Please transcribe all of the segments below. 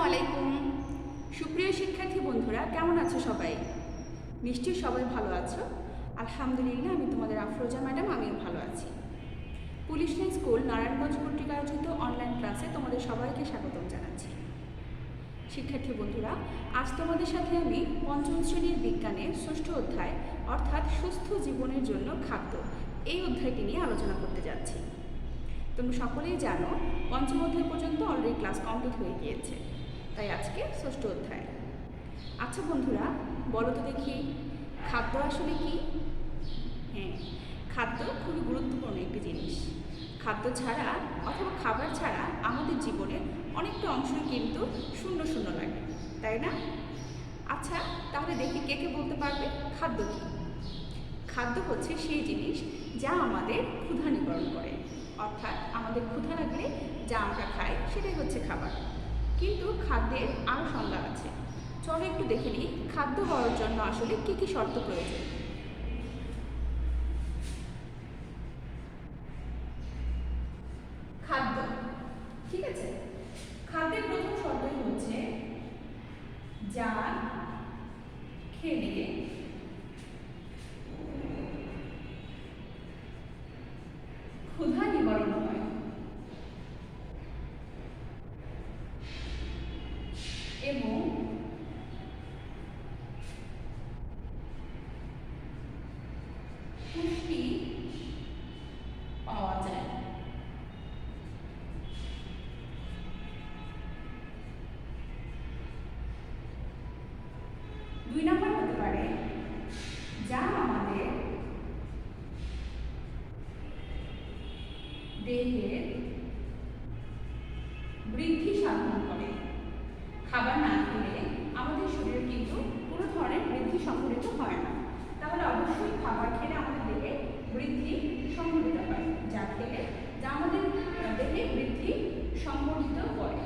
আলাইকুম। সুপ্রিয় শিক্ষার্থী বন্ধুরা, কেমন আছো সবাই? নিশ্চয়ই সবাই ভালো আছো। আলহামদুলিল্লাহ, আমি তোমাদের আফরোজা ম্যাডাম, আমিও ভালো আছি। পুলিশ লাইন স্কুল নারায়ণগঞ্জ কর্তৃক আয়োজিত অনলাইন ক্লাসে তোমাদের সবাইকে স্বাগতম জানাচ্ছি। শিক্ষার্থী বন্ধুরা, আজ তোমাদের সাথে আমি পঞ্চম শ্রেণীর বিজ্ঞানের ষষ্ঠ অধ্যায় অর্থাৎ সুস্থ জীবনের জন্য খাদ্য এই অধ্যায়টি নিয়ে আলোচনা করতে যাচ্ছি। তোমরা সকলেই জানো পঞ্চম অধ্যায় পর্যন্ত অলরেডি ক্লাস কমপ্লিট হয়ে গিয়েছে, তাই আজকে ষষ্ঠ অধ্যায়। আচ্ছা বন্ধুরা, বলো তো দেখি খাদ্য আসলে কি? হ্যাঁ, খাদ্য খুবই গুরুত্বপূর্ণ একটি জিনিস। খাদ্য ছাড়া অথবা খাবার ছাড়া আমাদের জীবনের অনেকটা অংশই কিন্তু শূন্য শূন্য লাগে, তাই না? আচ্ছা, তাহলে দেখি কে কে বলতে পারবে খাদ্য কি? খাদ্য হচ্ছে সেই জিনিস যা আমাদের ক্ষুধা নিবারণ করে, অর্থাৎ আমাদের ক্ষুধা লাগলে যা আমরা খাই সেটাই হচ্ছে খাবার। কিন্তু খাদ্যের আরও সংজ্ঞা আছে। চলো একটু দেখে নিই খাদ্য হওয়ার জন্য আসলে কী কী শর্ত প্রয়োজন। খাদ্য, ঠিক আছে। খাদ্যের প্রথম শর্তই হচ্ছে যা খেলে ক্ষুধা নিবারণ হয় এবং পুষ্টি পাওয়া যায়। দুই নম্বর হতে পারে যা আমাদের দেহের বৃদ্ধি সাধন করে। খাবার না খেলে আমাদের শরীরে কিন্তু কোনো ধরনের বৃদ্ধি সংঘটিত হয় না। তাহলে অবশ্যই খাবার খেলে আমাদের দেহে বৃদ্ধি সংঘটিত হয়, যা খেলে যা আমাদের দেহে বৃদ্ধি সংঘটিত করে।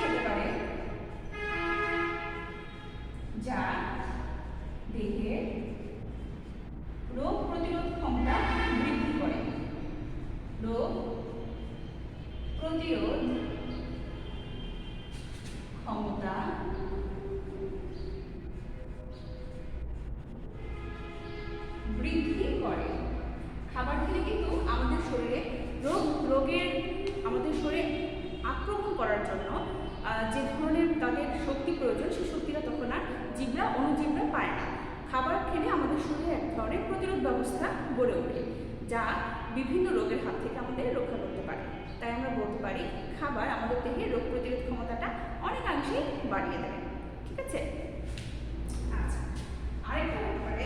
হতে পারে যা দেহের রোগ প্রতিরোধ ক্ষমতা বৃদ্ধি করে। রোগ প্রতিরোধ ক্ষমতা বৃদ্ধি করে। খাবার খেলে কিন্তু আমাদের শরীরে আমাদের শরীরে আক্রমণ করার জন্য যে ধরনের তাদের শক্তি প্রয়োজন, সেই শক্তিটা তখন আর অণুজীবরা পায় না। খাবার খেলে আমাদের শরীরে এক ধরনের প্রতিরোধ ব্যবস্থা গড়ে ওঠে, যা বিভিন্ন রোগের হাত থেকে আমাদের রক্ষা করতে পারে। তাই আমরা বলতে পারি খাবার আমাদের দেহে রোগ প্রতিরোধ ক্ষমতাটা অনেকাংশেই বাড়িয়ে দেয়, ঠিক আছে? আচ্ছা, আরেকটা হতে পারে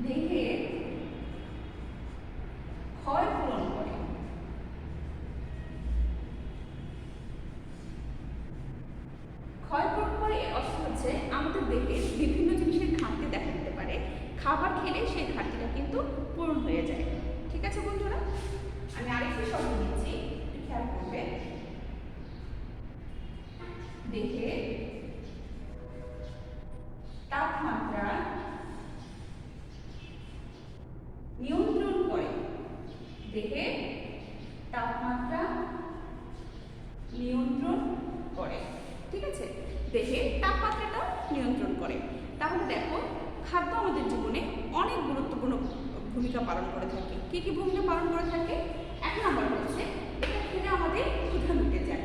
দেহে ক্ষয় পূরণ করে। ক্ষয় পূরণ করে অর্থ হচ্ছে আমাদের দেহে বিভিন্ন জিনিসের ঘাটতি দেখা দিতে পারে, খাবার খেলে সেই ঘাটতিটা কিন্তু পূরণ হয়ে যায়, ঠিক আছে বন্ধুরা? আমি আরেকটি শব্দ দিচ্ছি, খেয়াল করবে। দেহে তাপমাত্রা নিয়ন্ত্রণ করে। দেহে তাপমাত্রা নিয়ন্ত্রণ করে, ঠিক আছে? দেহে তাপমাত্রাটা নিয়ন্ত্রণ করে। তাহলে দেখো, খাদ্য আমাদের জীবনে অনেক গুরুত্বপূর্ণ ভূমিকা পালন করে থাকে। কি কি ভূমিকা পালন করে থাকে? এক নম্বর হচ্ছে এটা খেলে আমাদের ক্ষুধা মিটে যায়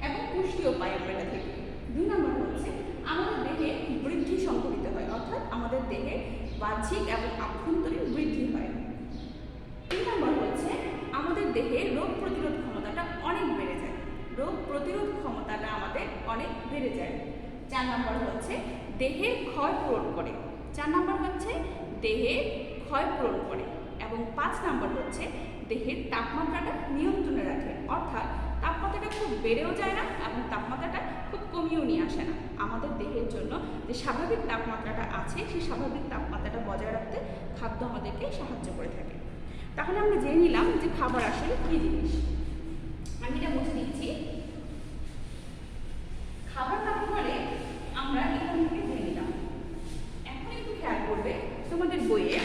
এবং পুষ্টিও পাই আমরা এটা থেকে। দুই নম্বর হচ্ছে আমাদের দেহে বৃদ্ধি সংঘটিত হয়, অর্থাৎ আমাদের দেহে বাহ্যিক এবং আভ্যন্তরীণ বৃদ্ধি হয়। তিন নম্বর হচ্ছে আমাদের দেহে রোগ প্রতিরোধ ক্ষমতাটা অনেক বেড়ে যায়। রোগ প্রতিরোধ ক্ষমতাটা আমাদের অনেক বেড়ে যায়। চার নম্বর হচ্ছে দেহের ক্ষয় পূরণ করে। এবং 5 নম্বর হচ্ছে দেহের তাপমাত্রাটা নিয়ন্ত্রণে রাখে, অর্থাৎ তাপমাত্রাটা খুব বেড়েও যায় না এবং তাপমাত্রাটা খুব কমিয়েও নিয়ে আসে না। আমাদের দেহের জন্য যে স্বাভাবিক তাপমাত্রাটা আছে, সেই স্বাভাবিক তাপমাত্রাটা বজায় রাখতে খাদ্য আমাদেরকে সাহায্য করে থাকে। তাহলে আমরা জেনে নিলাম যে খাবার আসলে কী জিনিস। আমি এটা বুঝে দিচ্ছি। খাবার কাকে বলে আমরা এখান থেকে জেনে নিলাম। এখন একটু খেয়াল করবে তোমাদের বইয়ে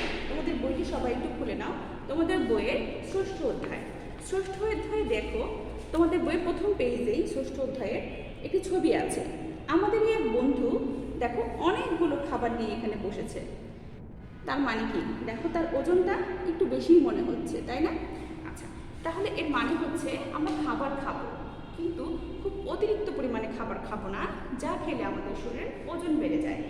বইটি সবাই একটু খুলে নাও, তোমাদের বইয়ের ষষ্ঠ অধ্যায়। ষষ্ঠ অধ্যায়ে দেখো, তোমাদের বইয়ের প্রথম পেজেই ষষ্ঠ অধ্যায়ের একটি ছবি আছে। আমাদের এক বন্ধু দেখো অনেকগুলো খাবার নিয়ে এখানে বসেছে। তার মানে কি দেখো, তার ওজনটা একটু বেশিই মনে হচ্ছে, তাই না? আচ্ছা, তাহলে এর মানে হচ্ছে আমরা খাবার খাবো, কিন্তু খুব অতিরিক্ত পরিমাণে খাবার খাবো না, যা খেলে আমাদের শরীরের ওজন বেড়ে যায়।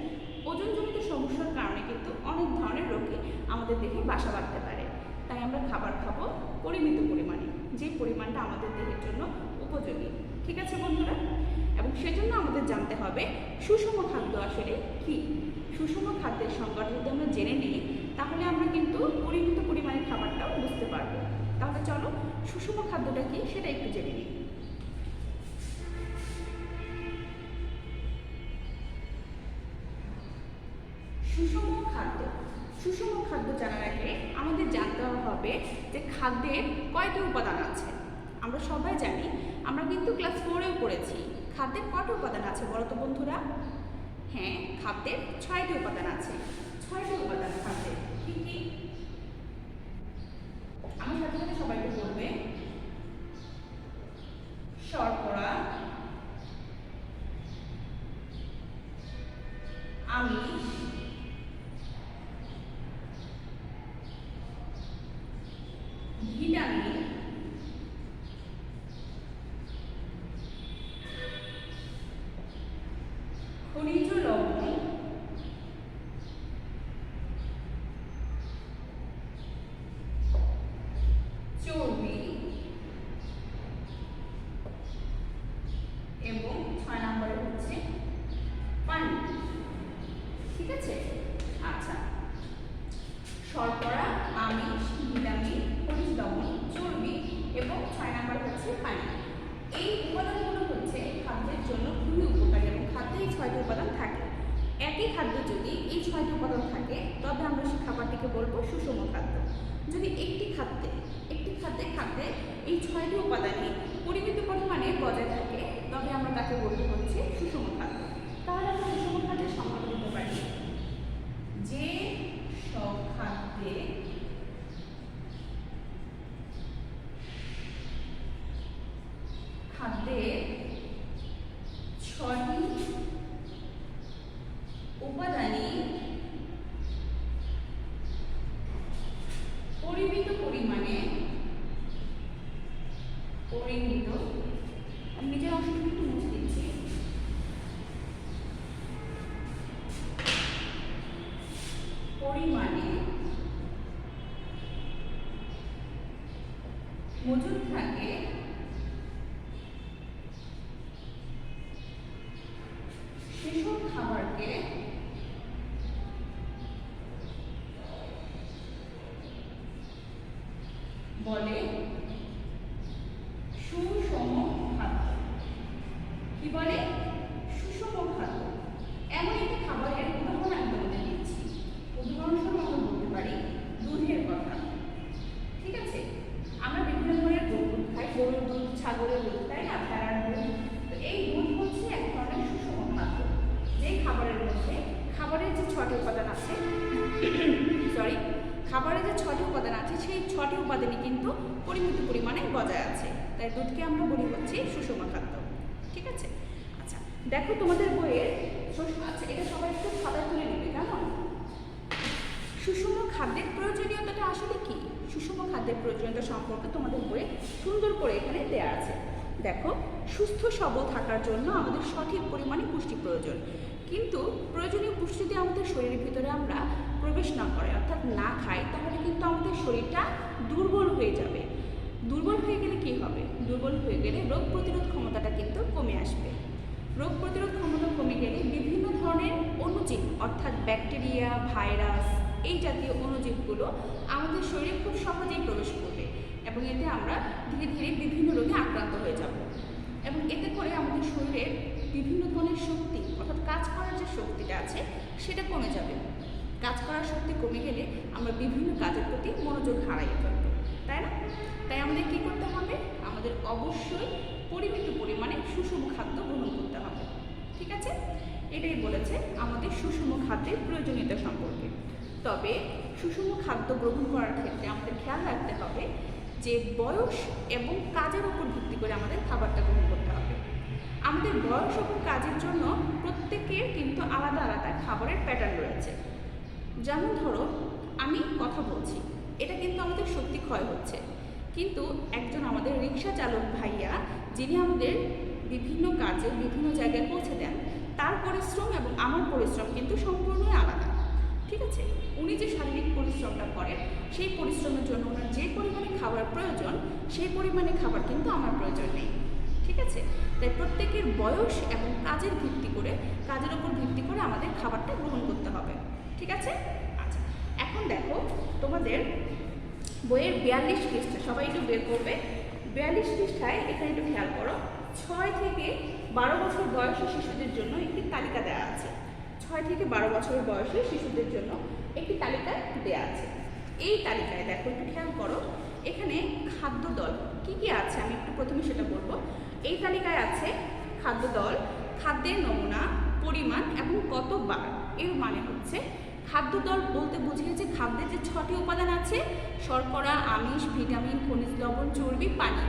ওজনজনিত সমস্যার কারণে কিন্তু অনেক ধরনের রোগে আমাদের দেহে বাসা বাঁধতে পারে। তাই আমরা খাবার খাবো পরিমিত পরিমাণে, যে পরিমাণটা আমাদের দেহের জন্য উপযোগী। ঠিক আছে বন্ধুরা? এবং সেজন্য আমাদের জানতে হবে সুষম খাদ্য আসলে কি। সুষম খাদ্যের সংজ্ঞাটা যদি আমরা জেনে নিই, তাহলে আমরা কিন্তু পরিমিত পরিমাণে খাবারটাও বুঝতে পারবো। তাহলে চলো সুষম খাদ্যটা কি সেটা একটু জেনে নিই। সুষম খাদ্য, সুষম খাদ্য জানার আগে আমাদের জানতে হবে যে খাদ্যের কয়টি উপাদান আছে। আমরা সবাই জানি, আমরা কিন্তু ক্লাস 4এও পড়েছি। খাদ্যের কয়টি উপাদান আছে বলো তো বন্ধুরা? হ্যাঁ, খাদ্যের 6টি উপাদান আছে। 6টি উপাদান খাদ্যের কি কি? আমার সাথে সাথে সবাইকে বলবে। শর্করা, আমিষ, ভিটামিন, খনিজ লবণ, চর্বি এবং 6 নম্বরে হচ্ছে পানি। ঠিক আছে? আচ্ছা, শর্করা, আমিষ, ভিটামিন, খনিজ লবণ, চর্বি এবং 6 নম্বর হচ্ছে পানি। এই উপাদানগুলো হচ্ছে খাদ্যের জন্য খুবই উপকারী এবং খাদ্যে এই 6টি উপাদান থাকে। একই খাদ্যে যদি এই 6টি উপাদান থাকে, তবে আমরা সেই খাবারটিকে বলবো সুষম খাদ্য। যদি একটি খাদ্যে এই 6টি উপাদানই পরিমিত পরিমাণে বজায় থাকে, তবে আমরা তাকে বলবো হচ্ছে সুষম খাদ্য। তাহলে আমরা সুষম খাদ্যের সংজ্ঞা দিতে পারি যে সব খাদ্যে খাদ্যের 6টি উপাদানই পরিমিত পরিমাণে আমি নিজের অংশটুকু একটু মুছে দিচ্ছি। পরিমাণে মজুদ থাকে সেসব খাবারকে বলে সুষম খাদ্য। কি বলে? সুষম খাদ্য। এমন একটি খাবারের উদাহরণ আমি তোমাদের দিচ্ছি। উদাহরণস্বরূপ আমরা বলতে পারি দুধের কথা। ঠিক আছে? আমরা বিভিন্ন ধরনের দুধ খাই, গরুর দুধ, ছাগলের দুধ, তাই না? ভেড়ার দুধ। তো এই দুধ হচ্ছে এক ধরনের সুষম খাদ্য, যে খাবারের মধ্যে খাবারের যে 6টি উপাদান আছে খাবারের যে 6টি উপাদান আছে, সেই 6টি উপাদানই কিন্তু পরিমিত পরিমাণে বজায় আছে। তাই দুধকে আমরা বলি হচ্ছে সুষম খাদ্য। ঠিক আছে? আচ্ছা, দেখো তোমাদের বইয়ের আচ্ছা, এটা সবাই একটু খাতায় তুলে নেবে, কেমন? সুষম খাদ্যের প্রয়োজনীয়তাটা আসলে কি? সুষম খাদ্যের প্রয়োজনীয়তা সম্পর্কে তোমাদের বইয়ে সুন্দর করে এখানে দেয়া আছে। দেখো, সুস্থ সবল থাকার জন্য আমাদের সঠিক পরিমাণে পুষ্টি প্রয়োজন। কিন্তু প্রয়োজনীয় পুষ্টি যদি আমাদের শরীরের ভিতরে আমরা প্রবেশ না করে, অর্থাৎ না খাই, তাহলে কিন্তু আমাদের শরীরটা দুর্বল হয়ে যাবে। দুর্বল হয়ে গেলে কি হবে? দুর্বল হয়ে গেলে রোগ প্রতিরোধ ক্ষমতাটা কিন্তু কমে আসবে। রোগ প্রতিরোধ ক্ষমতা কমে গেলে বিভিন্ন ধরনের অণুজীব, অর্থাৎ ব্যাকটেরিয়া, ভাইরাস, এই জাতীয় অণুজীবগুলো আমাদের শরীরে খুব সহজেই প্রবেশ করবে এবং এতে আমরা ধীরে ধীরে বিভিন্ন রোগে আক্রান্ত হয়ে যাব। এবং এতে করে আমাদের শরীরের বিভিন্ন ধরনের শক্তি, অর্থাৎ কাজ করার যে শক্তিটা আছে সেটা কমে যাবে। কাজ করার শক্তি কমে গেলে আমরা বিভিন্ন কাজের প্রতি মনোযোগ হারাই ফেলব, তাই না? তাই আমাদের কী করতে হবে? আমাদের অবশ্যই পরিমিত পরিমাণে সুষম খাদ্য গ্রহণ করতে হবে। ঠিক আছে? এটাই বলেছে আমাদের সুষম খাদ্যের প্রয়োজনীয়তা সম্পর্কে। তবে সুষম খাদ্য গ্রহণ করার ক্ষেত্রে আমাদের খেয়াল রাখতে হবে যে বয়স এবং কাজের উপর ভিত্তি করে আমাদের খাবারটা গ্রহণ করতে হবে। আমাদের বয়স এবং কাজের জন্য প্রত্যেকের কিন্তু আলাদা আলাদা খাবারের প্যাটার্ন রয়েছে। যেমন ধরো আমি কথা বলছি, এটা কিন্তু আমাদের শক্তি ক্ষয় হচ্ছে, কিন্তু একজন আমাদের রিক্সা চালক ভাইয়া যিনি আমাদের বিভিন্ন কাজে বিভিন্ন জায়গায় পৌঁছে দেন, তার পরিশ্রম এবং আমার পরিশ্রম কিন্তু সম্পূর্ণই আলাদা। ঠিক আছে, উনি যে শারীরিক পরিশ্রমটা করেন সেই পরিশ্রমের জন্য ওনার যে পরিমাণে খাবার প্রয়োজন সেই পরিমাণে খাবার কিন্তু আমার প্রয়োজন নেই। ঠিক আছে, তাই প্রত্যেকের বয়স এবং কাজের উপর ভিত্তি করে আমাদের খাবারটা গ্রহণ করতে হবে। ঠিক আছে, আচ্ছা এখন দেখো তোমাদের বইয়ের 42 পৃষ্ঠা, সবাই একটু বের করবে। 42 পৃষ্ঠায় এখানে একটু খেয়াল করো, 6 থেকে 12 বছর বয়সী শিশুদের জন্য একটি তালিকা দেওয়া আছে। 6 থেকে 12 বছরের বয়সী শিশুদের জন্য একটি তালিকা দেওয়া আছে। এই তালিকায় দেখো একটু খেয়াল করো, এখানে খাদ্য দল কি কি আছে আমি একটু প্রথমে সেটা বলবো। এই তালিকায় আছে খাদ্য দল, খাদ্যের নমুনা, পরিমাণ এবং কতবার। এর মানে হচ্ছে খাদ্য দল বলতে বুঝিয়েছে খাদ্যের যে 6টি উপাদান আছে, শর্করা, আমিষ, ভিটামিন, খনিজ লবণ, চর্বি, পানি,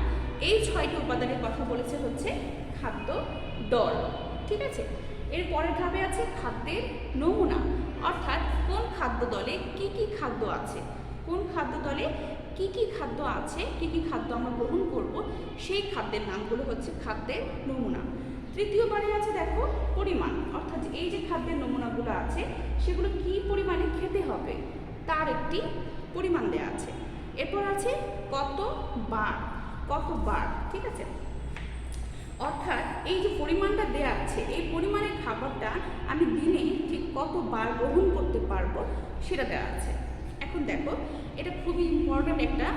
এই 6টি উপাদানের কথা বলেছে হচ্ছে খাদ্য দল। ঠিক আছে, এর পরের ধাপে আছে খাদ্যের নমুনা, অর্থাৎ কোন খাদ্য দলে কি কি খাদ্য আছে, কোন খাদ্য দলে কি কি খাদ্য আছে, কি কি খাদ্য আমরা গ্রহণ করব, সেই খাদ্যের নামগুলো হচ্ছে খাদ্যের নমুনা। তৃতীয়বারে আছে দেখো পরিমাণ, অর্থাৎ এই যে খাদ্যের নমুনাগুলো আছে সেগুলো কি পরিমাণে খেতে হবে তার একটি পরিমাণ দেওয়া আছে। এরপর আছে কতবার। ঠিক আছে, অর্থাৎ এই যে পরিমাণটা দেওয়া আছে এই পরিমাণের খাবারটা আমি দিনে ঠিক কতবার গ্রহণ করতে পারবো সেটা দেওয়া আছে। এখন দেখো এটা খুবই ইম্পর্ট্যান্ট একটা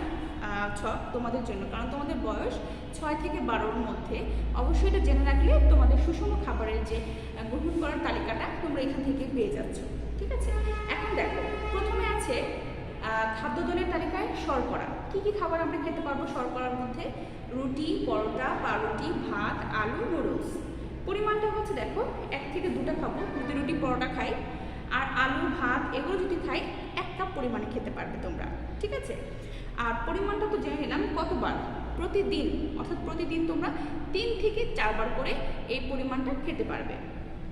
ছক তোমাদের জন্য, কারণ তোমাদের বয়স 6 থেকে 12-র মধ্যে। অবশ্যই এটা জেনে রাখলে তোমাদের সুষম খাবারের যে গ্রহণ করার তালিকাটা তোমরা এখান থেকে পেয়ে যাচ্ছ। ঠিক আছে, এখন দেখো প্রথমে আছে খাদ্য দলের তালিকায় শর্করা। কি কি খাবার আমরা খেতে পারবো শর্করার মধ্যে? রুটি, পরোটা, পাউরুটি, ভাত, আলু, নুডলস। পরিমাণটা হচ্ছে দেখো 1 থেকে 2টা খাবো, যদি রুটি পরোটা খাই, আর আলু ভাত এগুলো যদি খাই 1 কাপ পরিমাণে খেতে পারবে তোমরা। ঠিক আছে, আর পরিমাণটা তো জেনে নিলাম কতবার, প্রতিদিন, অর্থাৎ প্রতিদিন তোমরা 3 থেকে 4 বার করে এই পরিমাণটা খেতে পারবে।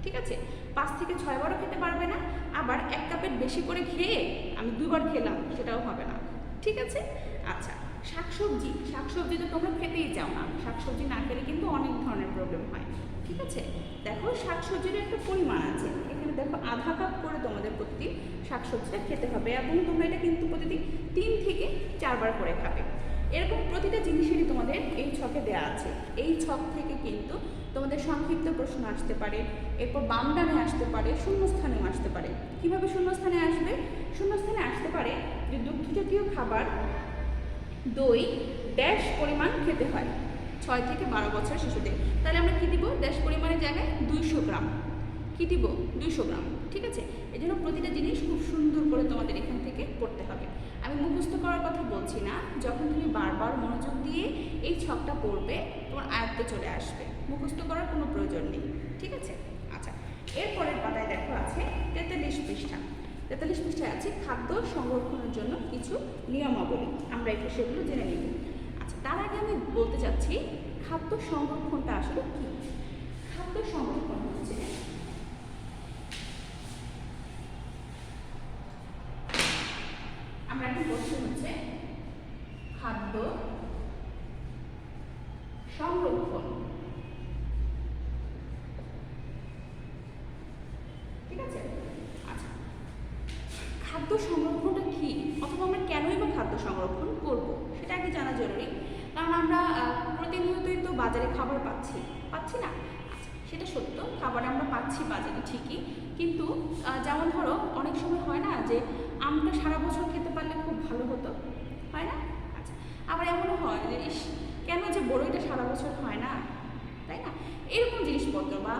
ঠিক আছে, 5 থেকে 6 বারও খেতে পারবে না, আবার 1 কাপের বেশি করে খেয়ে আমি 2 বার খেলাম সেটাও হবে না। ঠিক আছে, আচ্ছা শাকসবজি তো তোমরা খেতেই চাও না, শাকসবজি না খেলে কিন্তু অনেক ধরনের প্রবলেম হয়। ঠিক আছে, দেখো শাকসবজির একটা পরিমাণ আছে, এখানে দেখো আধা কাপ করে তোমাদের প্রতিদিন শাকসবজিটা খেতে হবে, এবং তোমরা এটা কিন্তু প্রতিদিন 3 থেকে 4 বার করে খাবে। এরকম প্রতিটা জিনিসেরই তোমাদের এই ছকে দেওয়া আছে। এই ছক থেকে কিন্তু তোমাদের সংক্ষিপ্ত প্রশ্ন আসতে পারে, এরপর বাম ডানে আসতে পারে, শূন্যস্থানেও আসতে পারে। কিভাবে শূন্যস্থানে আসবে? শূন্যস্থানে আসতে পারে যে দুগ্ধ জাতীয় খাবার দই ড্যাশ পরিমাণ খেতে হয় 6 থেকে 12 বছর শিশুদের। তাহলে আমরা কি দিব? ড্যাশ পরিমাণের জায়গায় 200 গ্রাম। কি দিব? 200 গ্রাম। ঠিক আছে, এই জন্য প্রতিটা জিনিস খুব সুন্দর করে তোমাদের এখান থেকে পড়তে হবে। আমি মুখস্থ করার কথা বলছি না, যখন তুমি বারবার মনোযোগ দিয়ে এই ছকটা পড়বে তোমার আয়ত্তে চলে আসবে, মুখস্থ করার কোনো প্রয়োজন নেই। ঠিক আছে, আচ্ছা এরপরের পাতায় দেখো আছে 43 পৃষ্ঠা। 43 পৃষ্ঠায় আছে খাদ্য সংরক্ষণের জন্য কিছু নিয়মাবলী, আমরা একটু সেগুলো জেনে নিব। আচ্ছা, তার আগে আমি বলতে চাচ্ছি খাদ্য সংরক্ষণটা আসলে কি। খাদ্য সংরক্ষণ হচ্ছে আমরা এখন বলছি হচ্ছে খাদ্য সংরক্ষণ। ঠিক আছে, আচ্ছা খাদ্য সংরক্ষণটা কি, অথবা আমরা কেনই বা খাদ্য সংরক্ষণ করব সেটা আগে জানা জরুরি। কারণ আমরা প্রতিনিয়তই তো বাজারে খাবার পাচ্ছি না। আচ্ছা, সেটা সত্য, খাবার আমরা পাচ্ছি বাজারে ঠিকই, কিন্তু যেমন ধরো অনেক সময় হয় না যে আমটা সারা বছর খেতে পারলে খুব ভালো হতো, হয় না? আচ্ছা, আবার এমনও হয় যে কেন যে বড়ইটা সারা বছর হয় না, তাই না? এরকম জিনিসপত্র বা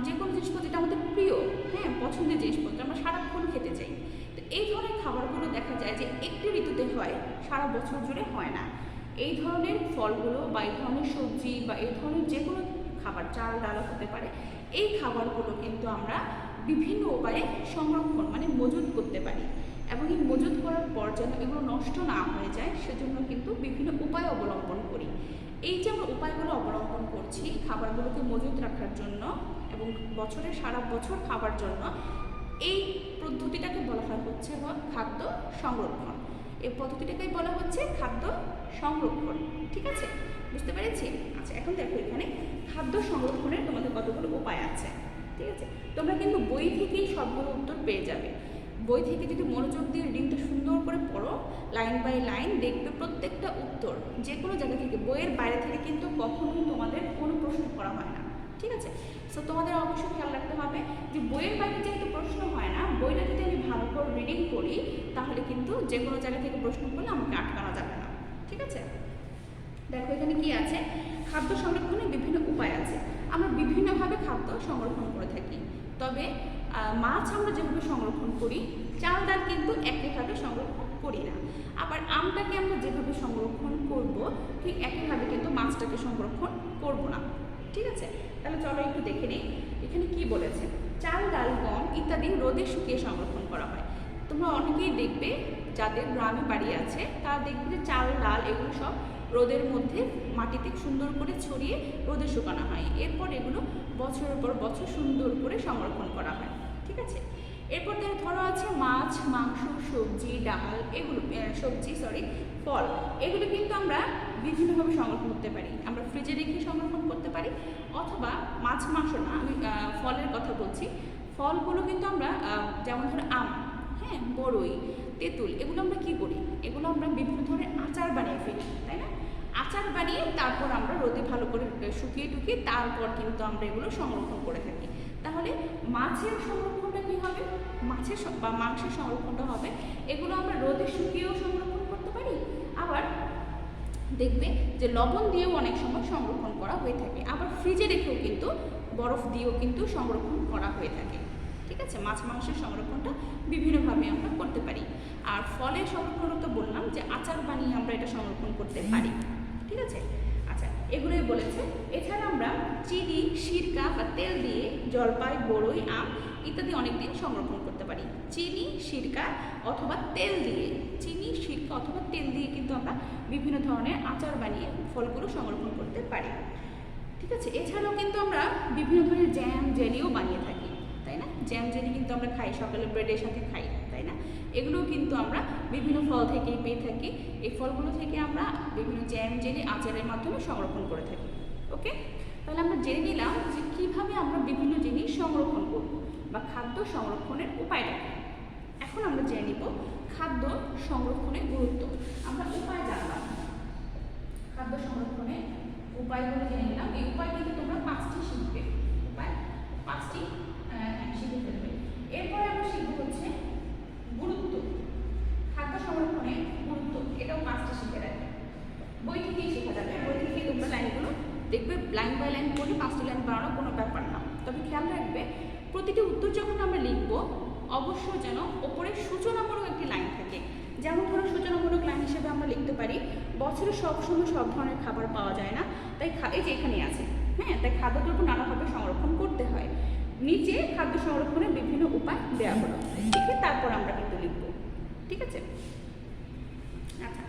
যে কোনো জিনিসপত্র যেটা আমাদের প্রিয়, হ্যাঁ পছন্দের জিনিসপত্র, আমরা সারাক্ষণ খেতে চাই। তো এই ধরনের খাবারগুলো দেখা যায় যে একটি ঋতুতে হয়, সারা বছর জুড়ে হয় না। এই ধরনের ফলগুলো বা এই ধরনের সবজি বা এই ধরনের যে কোনো খাবার, চাল ডালও হতে পারে, এই খাবারগুলো কিন্তু আমরা বিভিন্ন উপায়ে সংরক্ষণ মানে মজুত করতে পারি, এবং এই মজুত করার পর যেন এগুলো নষ্ট না হয়ে যায় সেজন্য কিন্তু বিভিন্ন উপায় অবলম্বন করি। এই যে আমরা উপায়গুলো অবলম্বন করছি খাবারগুলোকে মজুত রাখার জন্য এবং বছরের সারা বছর খাবার জন্য, এই পদ্ধতিটাকে বলা হয় হচ্ছে খাদ্য সংরক্ষণ। এই পদ্ধতিটাকেই বলা হচ্ছে খাদ্য সংরক্ষণ। ঠিক আছে, বুঝতে পেরেছি? আচ্ছা, এখন দেখো এখানে খাদ্য সংরক্ষণের তোমাদের কতগুলো উপায় আছে। ঠিক আছে, তোমরা কিন্তু বই থেকেই সবগুলো উত্তর পেয়ে যাবে। বই থেকে যদি মনোযোগ দিয়ে রিডিংটা সুন্দর করে পড়ো লাইন বাই লাইন, দেখবে প্রত্যেকটা উত্তর যে কোনো জায়গা থেকে, বইয়ের বাইরে থেকে কিন্তু কখনোই তোমাদের কোনো প্রশ্ন করা হয় না। ঠিক আছে, সো তোমাদের অবশ্যই খেয়াল রাখতে হবে যে বইয়ের বাইরে যেহেতু প্রশ্ন হয় না, বইটা যদি আমি ভালো করে রিডিং করি তাহলে কিন্তু যে কোনো জায়গা থেকে প্রশ্ন করলে আমাকে আটকানো যাবে না। ঠিক আছে, দেখো এখানে কি আছে, খাদ্য সংরক্ষণের বিভিন্ন উপায় আছে। আমরা বিভিন্নভাবে খাদ্য সংরক্ষণ করে থাকি, তবে মাছ আমরা যেভাবে সংরক্ষণ করি, চাল ডাল কিন্তু একইভাবে সংরক্ষণ করি না। আবার আমটাকে আমরা যেভাবে সংরক্ষণ করব ঠিক একইভাবে কিন্তু মাছটাকে সংরক্ষণ করব না। ঠিক আছে, তাহলে চলো একটু দেখে নিই এখানে কি বলেছে। চাল ডাল গম ইত্যাদি রোদে শুকিয়ে সংরক্ষণ করা হয়। তোমরা অনেকেই দেখবে যাদের গ্রামে বাড়ি আছে তারা দেখবে যে চাল ডাল এগুলো সব রোদের মধ্যে মাটিতে সুন্দর করে ছড়িয়ে রোদে শুকানো হয়, এরপর এগুলো বছরের পর বছর সুন্দর করে সংরক্ষণ করা হয়। ঠিক আছে, এরপর ধরো আছে মাছ, মাংস, সবজি, ডাল, এগুলো ফল, এগুলো কিন্তু আমরা বিভিন্নভাবে সংরক্ষণ করতে পারি। আমরা ফ্রিজে রেখে সংরক্ষণ করতে পারি, অথবা মাছ মাংস না, আমি ফলের কথা বলছি। ফলগুলো কিন্তু আমরা যেমন ধরো আম, হ্যাঁ, বড়ই, তেঁতুল, এগুলো আমরা কি করি, এগুলো আমরা বিভিন্ন ধরনের আচার বানিয়ে ফেলি, তাই না? আচার বানিয়ে তারপর আমরা রোদে ভালো করে শুকিয়ে টুকিয়ে তারপর কিন্তু আমরা এগুলো সংরক্ষণ করে থাকি। তাহলে মাছের সংরক্ষণটা কী হবে, মাছের বা মাংসের সংরক্ষণটা হবে, এগুলো আমরা রোদে শুকিয়েও সংরক্ষণ করতে পারি, আবার দেখবে যে লবণ দিয়েও অনেক সময় সংরক্ষণ করা হয়ে থাকে, আবার ফ্রিজে রেখেও কিন্তু বরফ দিয়েও কিন্তু সংরক্ষণ করা হয়ে থাকে। ঠিক আছে, মাছ মাংসের সংরক্ষণটা বিভিন্নভাবে আমরা করতে পারি। আর ফলের সংরক্ষণও তো বললাম যে আচার বানিয়ে আমরা এটা সংরক্ষণ করতে পারি। ঠিক আছে, আচ্ছা, এগুলোই বলেছে। এছাড়া আমরা চিনি, সিরকা বা তেল দিয়ে জলপাই, বড়ই, আম ইত্যাদি অনেক দিন সংরক্ষণ করতে পারি। চিনি, সিরকা অথবা তেল দিয়ে, চিনি, সিরকা অথবা তেল দিয়ে কিন্তু আমরা বিভিন্ন ধরনের আচার বানিয়ে ফলগুলো সংরক্ষণ করতে পারি। ঠিক আছে, এছাড়াও কিন্তু আমরা বিভিন্ন ধরনের জ্যাম, জেলিও বানিয়ে থাকি, তাই না? জ্যাম, জেলি কিন্তু আমরা খাই, সকালে ব্রেডের সাথে খাই, তাই না? এগুলোও কিন্তু আমরা বিভিন্ন ফল থেকেই পেয়ে থাকি। এই ফলগুলো থেকে আমরা বিভিন্ন জ্যাম, জেলি, আচারের মাধ্যমে সংরক্ষণ করে থাকি। ওকে, তাহলে আমরা জেনে নিলাম যে কীভাবে আমরা বিভিন্ন জিনিস সংরক্ষণ করব বা খাদ্য সংরক্ষণের উপায়টা কী। এখন আমরা জেনে নিব খাদ্য সংরক্ষণের গুরুত্ব। আমরা উপায় জানলাম, খাদ্য সংরক্ষণের উপায়গুলো জেনে নিলাম। এই উপায় কিন্তু তোমরা 5টি শিখবে, উপায় 5টি শিখে ফেলবে। এরপরে আমরা শিখবো হচ্ছে গুরুত্ব, খাদ্য সংরক্ষণের গুরুত্ব, এটাও 5টি শিখে রাখবে। বই থেকেই শেখা যাবে, বই থেকেই তোমরা লাইনগুলো দেখবে, লাইন বাই লাইন পড়ে 5টি লাইন বানানো কোনো ব্যাপার না। তবে খেয়াল রাখবে প্রতিটি উত্তর যখন আমরা লিখব অবশ্যই যেন ওপরে সূচনামূলক একটি লাইন থাকে। যেমন ধরো সূচনামূলক লাইন হিসেবে আমরা লিখতে পারি বছরে সবসময় সব ধরনের খাবার পাওয়া যায় না, তাই এই যে এখানে আছে, হ্যাঁ, তাই খাদ্যদ্রব্য নানাভাবে সংরক্ষণ করতে হয়। নিচে খাদ্য সংরক্ষণের বিভিন্ন উপায় দেওয়া হলো, লিখে তারপর আমরা কিন্তু লিখব। ঠিক আছে, আচ্ছা,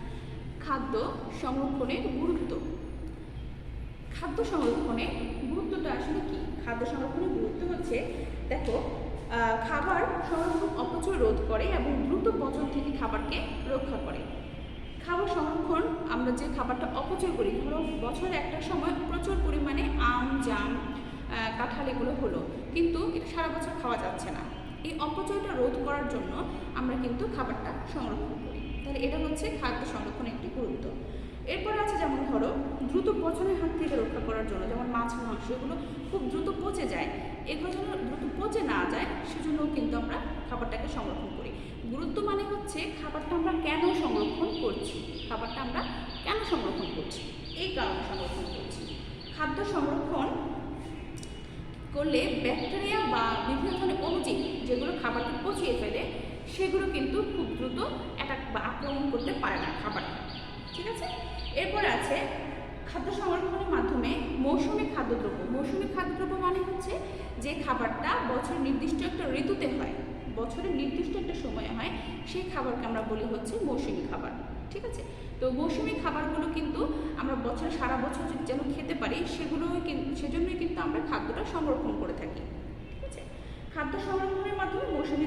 খাদ্য সংরক্ষণের গুরুত্ব। খাদ্য সংরক্ষণের গুরুত্বটা আসলে কি? খাদ্য সংরক্ষণের গুরুত্ব হচ্ছে, দেখো, খাবার সংরক্ষণ অপচয় রোধ করে এবং দ্রুত পচন থেকে খাবারকে রক্ষা করে। খাবার সংরক্ষণ, আমরা যে খাবারটা অপচয় করি, ধরো বছরে একটা সময় প্রচুর পরিমাণে আম, জাম, কাঁঠাল এগুলো হলো, কিন্তু এটা সারা বছর খাওয়া যাচ্ছে না। এই অপচয়টা রোধ করার জন্য আমরা কিন্তু খাবারটা সংরক্ষণ করি। তাহলে এটা হচ্ছে খাদ্য সংরক্ষণের একটি গুরুত্ব। এরপরে আছে যেমন ধরো দ্রুত পচনের হাত থেকে রক্ষা করার জন্য, যেমন মাছ, মাংস এগুলো খুব দ্রুত পচে যায়, এগুলো যেন দ্রুত পচে না যায় সেজন্য কিন্তু আমরা খাবারটাকে সংরক্ষণ করি। গুরুত্ব মানে হচ্ছে খাবারটা আমরা কেন সংরক্ষণ করছি, খাবারটা আমরা কেন সংরক্ষণ করছি, এই কারণে সংরক্ষণ করছি। খাদ্য সংরক্ষণ করলে ব্যাকটেরিয়া বা বিভিন্ন ধরনের অণুজীব যেগুলো খাবারকে পচিয়ে ফেলে সেগুলো কিন্তু খুব দ্রুত অ্যাটাক বা আক্রমণ করতে পারে না খাবারকে। ঠিক আছে, এরপরে আছে খাদ্য সংরক্ষণের মাধ্যমে মাধ্যমে মৌসুমী খাদ্যদ্রব্য। মৌসুমী খাদ্যদ্রব্য মানে হচ্ছে যে খাবারটা বছরের নির্দিষ্ট একটা ঋতুতে হয়, বছরের নির্দিষ্ট একটা সময়ে হয়, সেই খাবারকে আমরা বলি হচ্ছে মৌসুমী খাবার। ঠিক আছে, তো মৌসুমী খাবারগুলো কিন্তু আমরা বছরে সারা বছর যেন খেতে পারি সেজন্যই কিন্তু আমরা খাদ্যটা সংরক্ষণ করে থাকি। ঠিক আছে, খাদ্য সংরক্ষণের মাধ্যমে মৌসুমী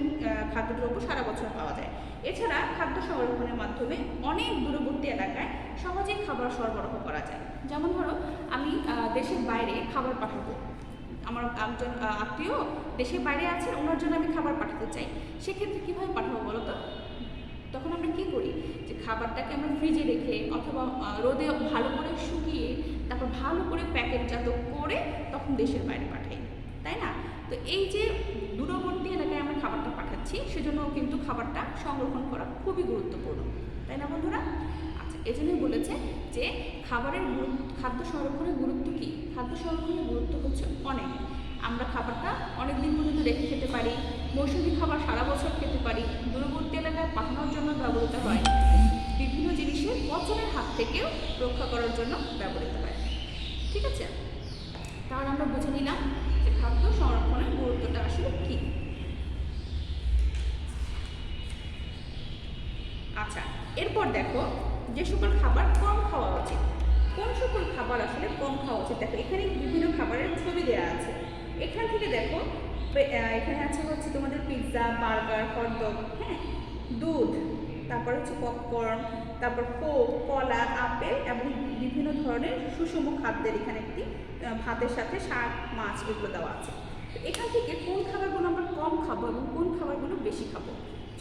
খাদ্যদ্রব্য সারা বছর পাওয়া যায়। এছাড়া খাদ্য সংরক্ষণের মাধ্যমে অনেক দূরবর্তী এলাকায় সহজেই খাবার সরবরাহ করা যায়। যেমন ধরো আমি দেশের বাইরে খাবার পাঠাবো, আমার একজন আত্মীয় দেশের বাইরে আছে, ওনার জন্য আমি খাবার পাঠাতে চাই, সেক্ষেত্রে কীভাবে পাঠাবো বলো তো? তখন আমরা কী করি, যে খাবারটাকে আমরা ফ্রিজে রেখে অথবা রোদে ভালো করে শুকিয়ে তারপর ভালো করে প্যাকেটজাত করে তখন দেশের বাইরে পাঠাই, তাই না? তো এই যে দূরবর্তী এলাকায় আমরা খাবারটা পাঠাচ্ছি, সেজন্য কিন্তু খাবারটা সংরক্ষণ করা খুবই গুরুত্বপূর্ণ, তাই না বন্ধুরা? আচ্ছা, এজন্যই বলেছে যে খাদ্য সংরক্ষণের গুরুত্ব কী? খাদ্য সংরক্ষণের গুরুত্ব হচ্ছে অনেক। আমরা খাবারটা অনেক দিন পর্যন্ত রেখে খেতে পারি, মৌসুমী খাবার সারা বছর খেতে পারি, দূরবর্তী এলাকায় পাঠানোর জন্য ব্যবহৃত হয়, বিভিন্ন জিনিসের পচনের হাত থেকেও রক্ষা করার জন্য ব্যবহৃত হয়। ঠিক আছে, তাহলে আমরা বুঝে নিলাম যে খাদ্য সংরক্ষণের গুরুত্বটা আসলে কী। আচ্ছা, এরপর দেখো যে সকল খাবার কম খাওয়া উচিত। কোন সকল খাবার আসলে কম খাওয়া উচিত? দেখো এখানে বিভিন্ন খাবারের ছবি দেওয়া আছে। এখান থেকে দেখো এখানে আছে হচ্ছে তোমাদের পিৎজা, বার্গার, হটডগ, হ্যাঁ, দুধ, তারপর হচ্ছে পপকর্ন, তারপর কোক, কলা, আপেল এবং বিভিন্ন ধরনের সুষম খাদ্যের এখানে একটি ভাতের সাথে শাক, মাছ এগুলো দেওয়া আছে। এখান থেকে কোন খাবারগুলো আমরা কম খাবো এবং কোন খাবারগুলো বেশি খাবো,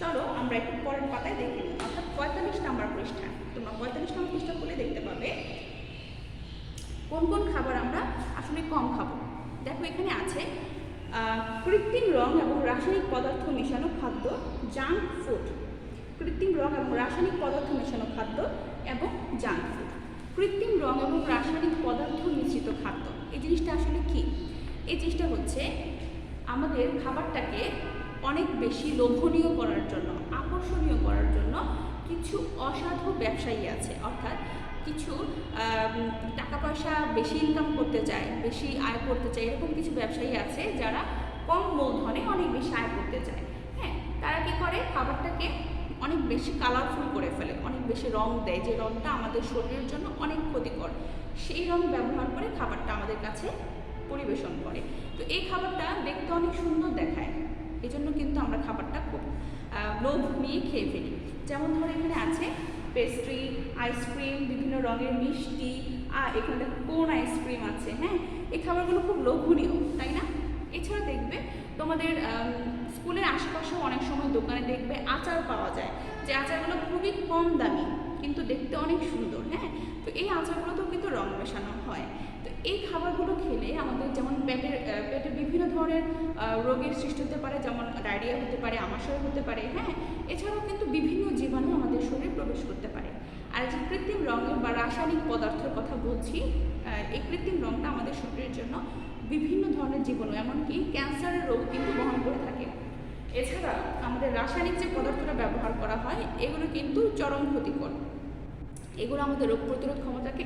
চলো আমরা একটু পরের পাতায় দেখে নিই, অর্থাৎ 45 নম্বর পৃষ্ঠা। তোমরা 45 নম্বর পৃষ্ঠা খুলে দেখতে পাবে কোন কোন খাবার আমরা আসলে কম খাবো। দেখো এখানে আছে কৃত্রিম রং এবং রাসায়নিক পদার্থ মেশানো খাদ্য, জাঙ্ক ফুড। কৃত্রিম রং এবং রাসায়নিক পদার্থ মেশানো খাদ্য এবং জাঙ্ক ফুড। কৃত্রিম রং এবং রাসায়নিক পদার্থ মিশ্রিত খাদ্য, এই জিনিসটা আসলে কি? এই জিনিসটা হচ্ছে আমাদের খাবারটাকে অনেক বেশি লোভনীয় করার জন্য, আকর্ষণীয় করার জন্য কিছু অসাধু ব্যবসায়ী আছে, অর্থাৎ কিছু টাকা পয়সা বেশি ইনকাম করতে চায়, বেশি আয় করতে চায়, এরকম কিছু ব্যবসায়ী আছে যারা কম মূলধনে অনেক বেশি আয় করতে চায়। হ্যাঁ, তারা কি করে, খাবারটাকে অনেক বেশি কালারফুল করে ফেলে, অনেক বেশি রং দেয়, যে রংটা আমাদের শরীরের জন্য অনেক ক্ষতিকর, সেই রং ব্যবহার করে খাবারটা আমাদের কাছে পরিবেশন করে। তো এই খাবারটা দেখতে অনেক সুন্দর দেখায়, এই জন্য কিন্তু আমরা খাবারটা খুব লোভ নিয়ে খেয়ে ফেলি। যেমন ধরো এখানে আছে পেস্ট্রি, আইসক্রিম, বিভিন্ন রঙের মিষ্টি, আর এখানে কোন আইসক্রিম আছে। হ্যাঁ, এই খাবারগুলো খুব লোভনীয়, তাই না? এছাড়া দেখবে তোমাদের স্কুলের আশেপাশেও অনেক সময় দোকানে দেখবে আচার পাওয়া যায়, যে আচারগুলো খুবই কম দামি কিন্তু দেখতে অনেক সুন্দর। হ্যাঁ, তো এই আচারগুলোতেও কিন্তু রং মেশানো হয়। তো এই খাবারগুলো খেলে আমাদের যেমন পেটে বিভিন্ন ধরনের রোগের সৃষ্টি হতে পারে, যেমন ডায়রিয়া হতে পারে, আমাশয় হতে পারে। হ্যাঁ, এছাড়াও কিন্তু বিভিন্ন জীবাণু আমাদের শরীরে প্রবেশ করতে পারে। আর যে কৃত্রিম রঙের বা রাসায়নিক পদার্থের কথা বলছি, এই কৃত্রিম রঙটা আমাদের শরীরের জন্য বিভিন্ন ধরনের জীবাণু, এমনকি ক্যান্সারের রোগ কিন্তু বহন করে থাকে। এছাড়া আমাদের রাসায়নিক যে পদার্থটা ব্যবহার করা হয়, এগুলো কিন্তু চরম ক্ষতিকর, এগুলো আমাদের রোগ প্রতিরোধ ক্ষমতাকে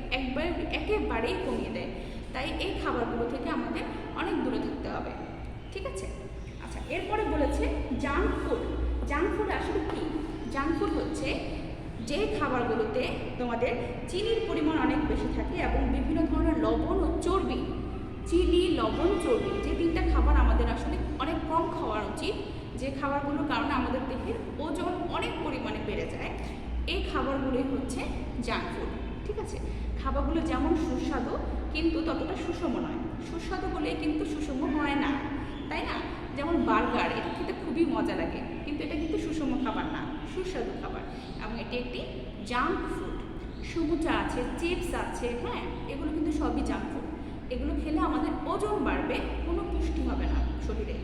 একেবারেই কমিয়ে দেয়। তাই এই খাবারগুলো থেকে আমাদের অনেক দূরে থাকতে হবে। ঠিক আছে, আচ্ছা, এরপরে বলেছে জাঙ্ক ফুড। জাঙ্ক ফুড আসলে কি? জাঙ্ক ফুড হচ্ছে যে খাবারগুলোতে তোমাদের চিনির পরিমাণ অনেক বেশি থাকে এবং বিভিন্ন ধরনের লবণ ও চর্বি, চিনি, লবণ, চর্বি, যে তিনটা খাবার আমাদের আসলে অনেক কম খাওয়া উচিত, যে খাবারগুলোর কারণে আমাদের দেহের ওজন অনেক পরিমাণে বেড়ে যায়, এই খাবারগুলোই হচ্ছে জাঙ্ক ফুড। ঠিক আছে, খাবারগুলো যেমন সুস্বাদু কিন্তু ততটা সুষম নয়, সুস্বাদু বলে কিন্তু সুষম হয় না, তাই না? যেমন বার্গার, এটা খেতে খুবই মজা লাগে কিন্তু এটা কিন্তু সুষম খাবার না, সুস্বাদু খাবার, এবং এটি একটি জাঙ্ক ফুড। সমুচা আছে, চিপস আছে, হ্যাঁ, এগুলো কিন্তু সবই জাঙ্ক ফুড। এগুলো খেলে আমাদের ওজন বাড়বে, কোনো পুষ্টি হবে না শরীরে।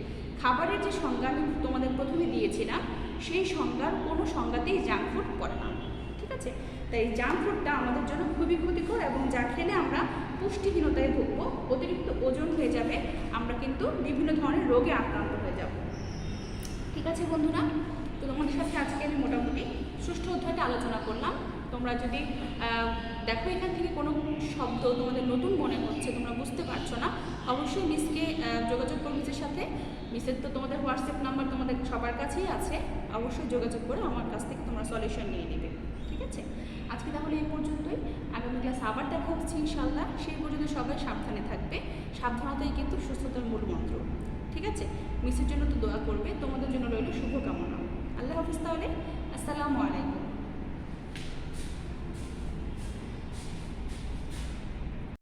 খাবারের যে সংজ্ঞা আমি তোমাদের প্রথমে দিয়েছিলাম, সেই সংজ্ঞার কোনো সংজ্ঞাতেই জাঙ্ক ফুড পড়ে না। ঠিক আছে, তাই জাঙ্ক ফুডটা আমাদের জন্য খুবই ক্ষতিকর এবং যা খেলে আমরা পুষ্টিহীনতায় ভুগবো, অতিরিক্ত ওজন হয়ে যাবে, আমরা কিন্তু বিভিন্ন ধরনের রোগে আক্রান্ত হয়ে যাব। ঠিক আছে বন্ধুরা, তো তোমাদের সাথে আজকে আমি মোটামুটি ষষ্ঠ অধ্যায়টা আলোচনা করলাম। তোমরা যদি দেখো এখান থেকে কোনো শব্দ তোমাদের নতুন মনে হচ্ছে, তোমরা বুঝতে পারছো না, অবশ্যই মিসকে যোগাযোগ করো মিসের সাথে। মিসের তো তোমাদের হোয়াটসঅ্যাপ নাম্বার তোমাদের সবার কাছেই আছে, অবশ্যই যোগাযোগ করে আমার কাছ থেকে তোমরা সলিউশন নিয়ে নেবে, ঠিক আছে? আজকে তাহলে এই পর্যন্তই, আগামী ক্লাস আবার দেখা হচ্ছে ইনশাল্লাহ। সেই পর্যন্ত সবাই সাবধানে থাকবে, সাবধানতাই কিন্তু সুস্থতার মূল মন্ত্র, ঠিক আছে? মিসের জন্য তো দোয়া করবে, তোমাদের জন্য রইল শুভকামনা। আল্লাহ হাফিজ তাহলে, আসসালামু আলাইকুম।